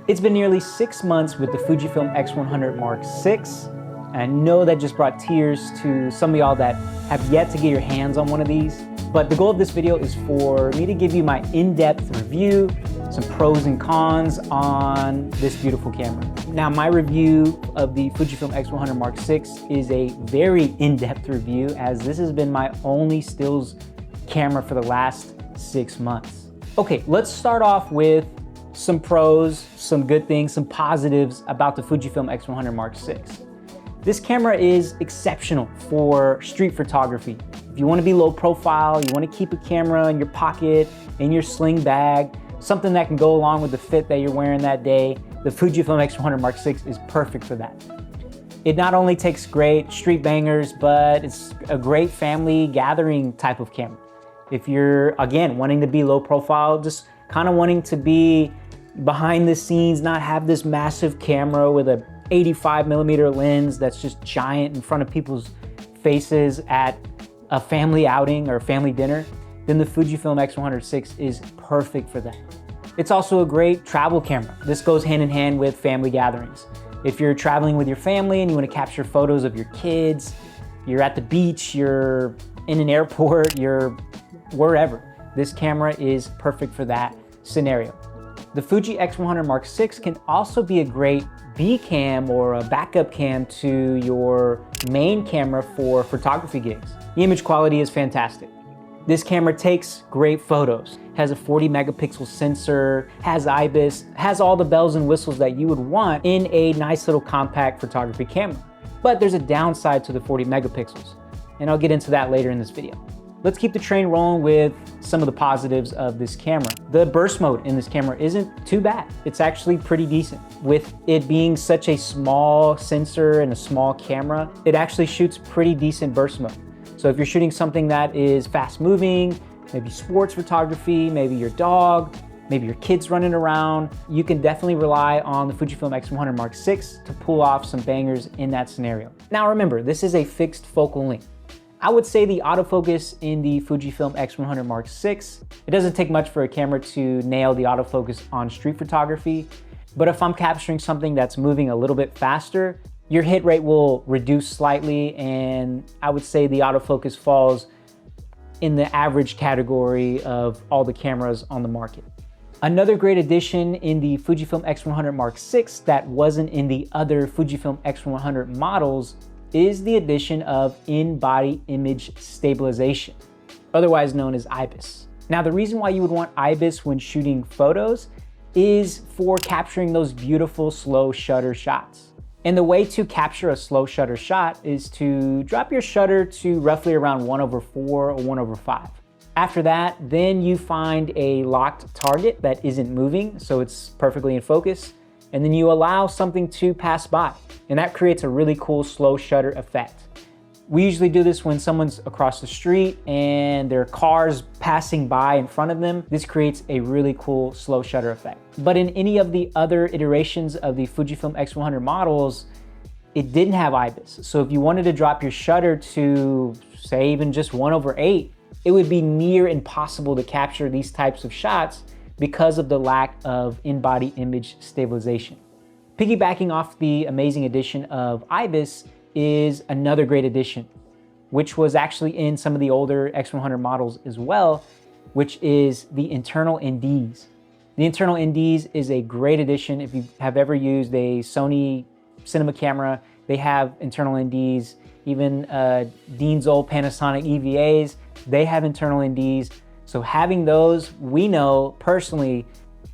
It's been nearly 6 months with the Fujifilm X100 Mark VI, and I know that just brought tears to some of y'all that have yet to get your hands on one of these. But the goal of this video is for me to give you my in-depth review, some pros and cons on this beautiful camera. Now, my review of the Fujifilm X100 Mark VI is a very in-depth review, as this has been my only stills camera for the last 6 months. Okay, let's start off with some pros, some good things, some positives about the Fujifilm X100 Mark VI. This camera is exceptional for street photography. If you want to be low profile, you want to keep a camera in your pocket, in your sling bag, something that can go along with the fit that you're wearing that day, the Fujifilm X100 Mark VI is perfect for that. It not only takes great street bangers, but it's a great family gathering type of camera. If you're, again, wanting to be low profile, just kind of wanting to be behind the scenes, not have this massive camera with a 85mm lens that's just giant in front of people's faces at a family outing or a family dinner, then the Fujifilm X100 VI is perfect for that. It's also a great travel camera. This goes hand in hand with family gatherings. If you're traveling with your family and you want to capture photos of your kids, you're at the beach, you're in an airport, you're wherever, this camera is perfect for that scenario. The Fuji X100 Mark VI can also be a great B cam or a backup cam to your main camera for photography gigs. The image quality is fantastic. This camera takes great photos, has a 40 megapixel sensor, has IBIS, has all the bells and whistles that you would want in a nice little compact photography camera. But there's a downside to the 40 megapixels, and I'll get into that later in this video. Let's keep the train rolling with some of the positives of this camera. The burst mode in this camera isn't too bad. It's actually pretty decent. With it being such a small sensor and a small camera, it actually shoots pretty decent burst mode. So if you're shooting something that is fast moving, maybe sports photography, maybe your dog, maybe your kids running around, you can definitely rely on the Fujifilm X100 Mark VI to pull off some bangers in that scenario. Now remember, this is a fixed focal length. I would say the autofocus in the Fujifilm X100 Mark VI, it doesn't take much for a camera to nail the autofocus on street photography, but if I'm capturing something that's moving a little bit faster, your hit rate will reduce slightly, and I would say the autofocus falls in the average category of all the cameras on the market. Another great addition in the Fujifilm X100 Mark VI that wasn't in the other Fujifilm X100 models is the addition of in-body image stabilization, otherwise known as IBIS. Now, the reason why you would want IBIS when shooting photos is for capturing those beautiful slow shutter shots. And the way to capture a slow shutter shot is to drop your shutter to roughly around 1/4 or 1/5. After that, then you find a locked target that isn't moving, so it's perfectly in focus, and then you allow something to pass by, and that creates a really cool slow shutter effect. We usually do this when someone's across the street and there are cars passing by in front of them. This creates a really cool slow shutter effect. But in any of the other iterations of the Fujifilm X100 models, it didn't have IBIS. So if you wanted to drop your shutter to, say, even just 1/8, it would be near impossible to capture these types of shots because of the lack of in-body image stabilization. Piggybacking off the amazing addition of IBIS is another great addition, which was actually in some of the older X100 models as well, which is the internal NDs. The internal NDs is a great addition. If you have ever used a Sony cinema camera, they have internal NDs. Even Dean's old Panasonic EVAs, they have internal NDs. So having those, we know personally,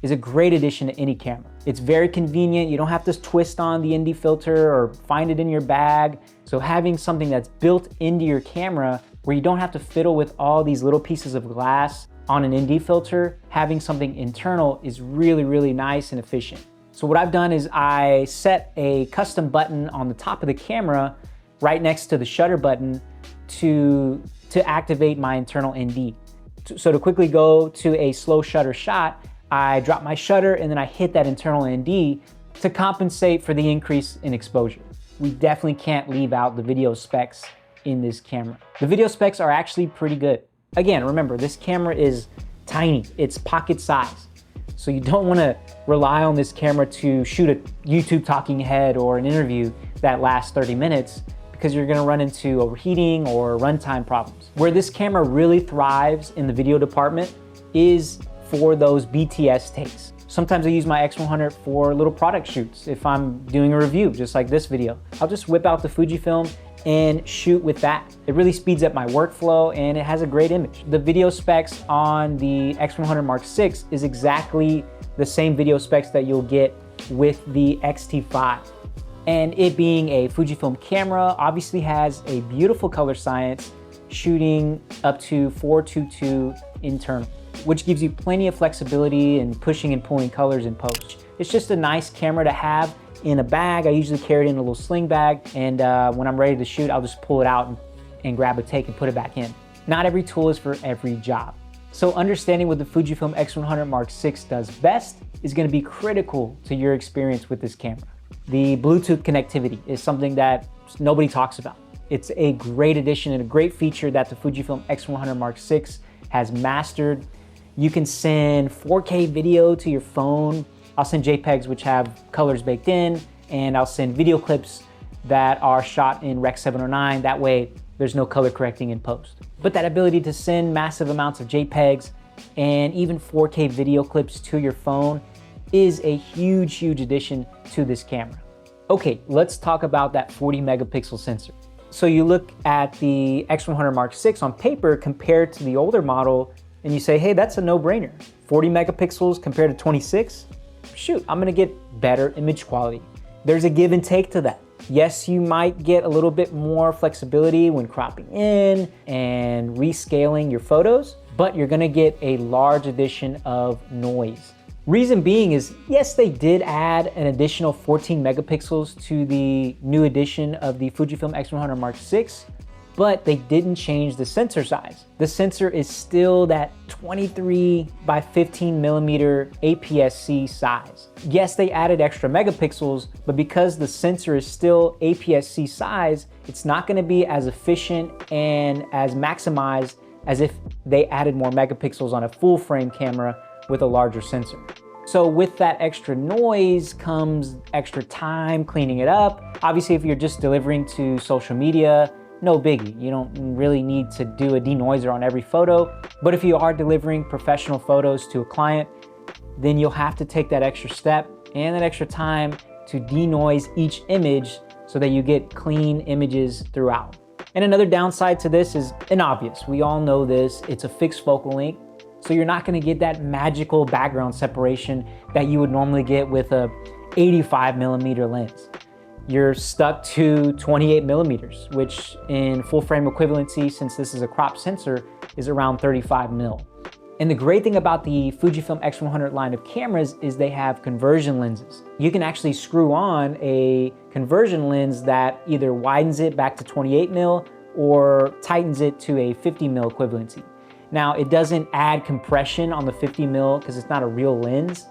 is a great addition to any camera. It's very convenient. You don't have to twist on the ND filter or find it in your bag. So having something that's built into your camera where you don't have to fiddle with all these little pieces of glass on an ND filter, having something internal is really, really nice and efficient. So what I've done is I set a custom button on the top of the camera right next to the shutter button to activate my internal ND. So to quickly go to a slow shutter shot, I drop my shutter and then I hit that internal ND to compensate for the increase in exposure. We definitely can't leave out the video specs in this camera. The video specs are actually pretty good. Again, remember, this camera is tiny, it's pocket size. So you don't want to rely on this camera to shoot a YouTube talking head or an interview that lasts 30 minutes because you're going to run into overheating or runtime problems. Where this camera really thrives in the video department is for those BTS takes. Sometimes I use my X100 for little product shoots. If I'm doing a review, just like this video, I'll just whip out the Fujifilm and shoot with that. It really speeds up my workflow and it has a great image. The video specs on the X100 Mark VI is exactly the same video specs that you'll get with the X-T5. And it being a Fujifilm camera obviously has a beautiful color science, shooting up to 422 internal, which gives you plenty of flexibility in pushing and pulling colors in post. It's just a nice camera to have in a bag. I usually carry it in a little sling bag, and when I'm ready to shoot, I'll just pull it out and grab a take and put it back in. Not every tool is for every job. So understanding what the Fujifilm X100 Mark VI does best is going to be critical to your experience with this camera. The Bluetooth connectivity is something that nobody talks about. It's a great addition and a great feature that the Fujifilm X100 Mark VI has mastered. You can send 4K video to your phone. I'll send JPEGs which have colors baked in, and I'll send video clips that are shot in Rec 709. That way there's no color correcting in post. But that ability to send massive amounts of JPEGs and even 4K video clips to your phone is a huge, huge addition to this camera. Okay, let's talk about that 40 megapixel sensor. So you look at the X100 Mark VI on paper compared to the older model, and you say, hey, that's a no-brainer. 40 megapixels compared to 26? Shoot, I'm gonna get better image quality. There's a give and take to that. Yes, you might get a little bit more flexibility when cropping in and rescaling your photos, but you're gonna get a large addition of noise. Reason being is, yes, they did add an additional 14 megapixels to the new edition of the Fujifilm X100 Mark VI, but they didn't change the sensor size. The sensor is still that 23 by 15 millimeter APS-C size. Yes, they added extra megapixels, but because the sensor is still APS-C size, it's not gonna be as efficient and as maximized as if they added more megapixels on a full frame camera with a larger sensor. So with that extra noise comes extra time cleaning it up. Obviously, if you're just delivering to social media, no biggie. You don't really need to do a denoiser on every photo. But if you are delivering professional photos to a client, then you'll have to take that extra step and that extra time to denoise each image so that you get clean images throughout. And another downside to this is an obvious. We all know this. It's a fixed focal length. So you're not gonna get that magical background separation that you would normally get with a 85 millimeter lens. You're stuck to 28 millimeters, which in full frame equivalency, since this is a crop sensor, is around 35 mil. And the great thing about the Fujifilm X100 line of cameras is they have conversion lenses. You can actually screw on a conversion lens that either widens it back to 28 mil or tightens it to a 50 mil equivalency. Now, it doesn't add compression on the 50 mil because it's not a real lens.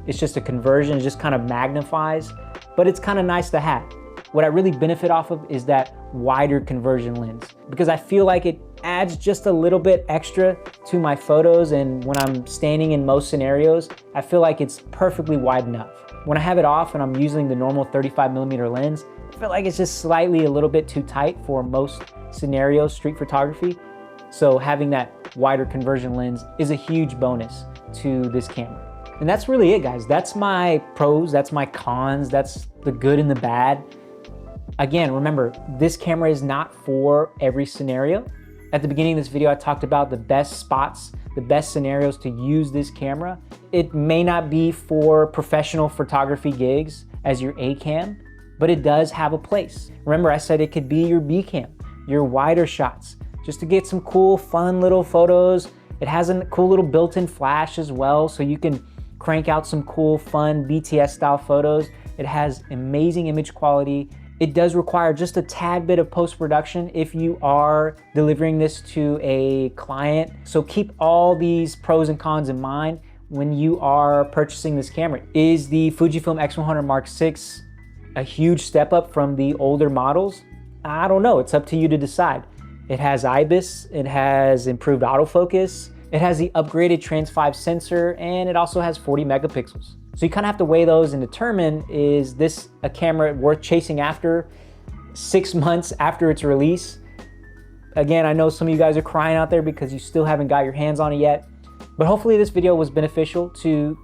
It's just a conversion, it just kind of magnifies, but it's kind of nice to have. What I really benefit off of is that wider conversion lens because I feel like it adds just a little bit extra to my photos, and when I'm standing in most scenarios, I feel like it's perfectly wide enough. When I have it off and I'm using the normal 35 millimeter lens, I feel like it's just slightly a little bit too tight for most scenarios, street photography. So having that wider conversion lens is a huge bonus to this camera. And that's really it, guys. That's my pros, that's my cons, that's the good and the bad. Again, remember, this camera is not for every scenario. At the beginning of this video, I talked about the best spots, the best scenarios to use this camera. It may not be for professional photography gigs as your A cam, but it does have a place. Remember, I said it could be your B cam, your wider shots, just to get some cool, fun little photos. It has a cool little built-in flash as well, so you can crank out some cool, fun BTS style photos. It has amazing image quality. It does require just a tad bit of post-production if you are delivering this to a client. So keep all these pros and cons in mind when you are purchasing this camera. Is the Fujifilm X100 Mark VI a huge step up from the older models? I don't know, it's up to you to decide. It has IBIS, it has improved autofocus, It has the upgraded Trans 5 sensor, and it also has 40 megapixels. So you kind of have to weigh those and determine, is this a camera worth chasing after 6 months after its release? Again, I know some of you guys are crying out there because you still haven't got your hands on it yet, but hopefully this video was beneficial to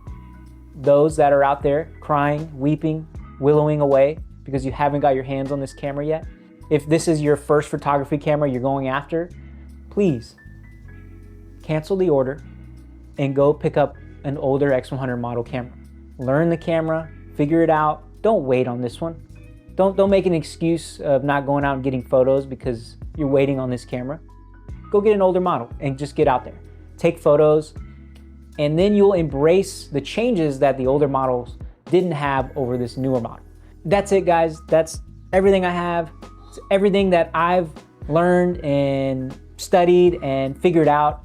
those that are out there crying, weeping, willowing away because you haven't got your hands on this camera yet. If this is your first photography camera you're going after, please cancel the order and go pick up an older X100 model camera. Learn the camera, figure it out. Don't wait on this one. Don't make an excuse of not going out and getting photos because you're waiting on this camera. Go get an older model and just get out there. Take photos, and then you'll embrace the changes that the older models didn't have over this newer model. That's it, guys. That's everything I have. It's everything that I've learned and studied and figured out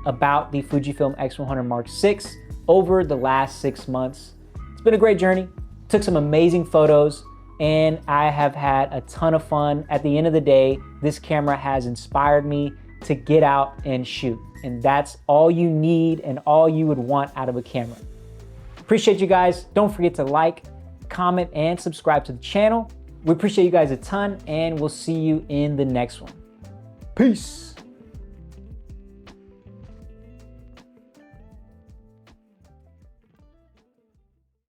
about the Fujifilm X100 Mark VI over the last 6 months. It's been a great journey. Took some amazing photos, and I have had a ton of fun. At the end of the day, this camera has inspired me to get out and shoot. And that's all you need and all you would want out of a camera. Appreciate you guys. Don't forget to like, comment, and subscribe to the channel. We appreciate you guys a ton, and we'll see you in the next one. Peace.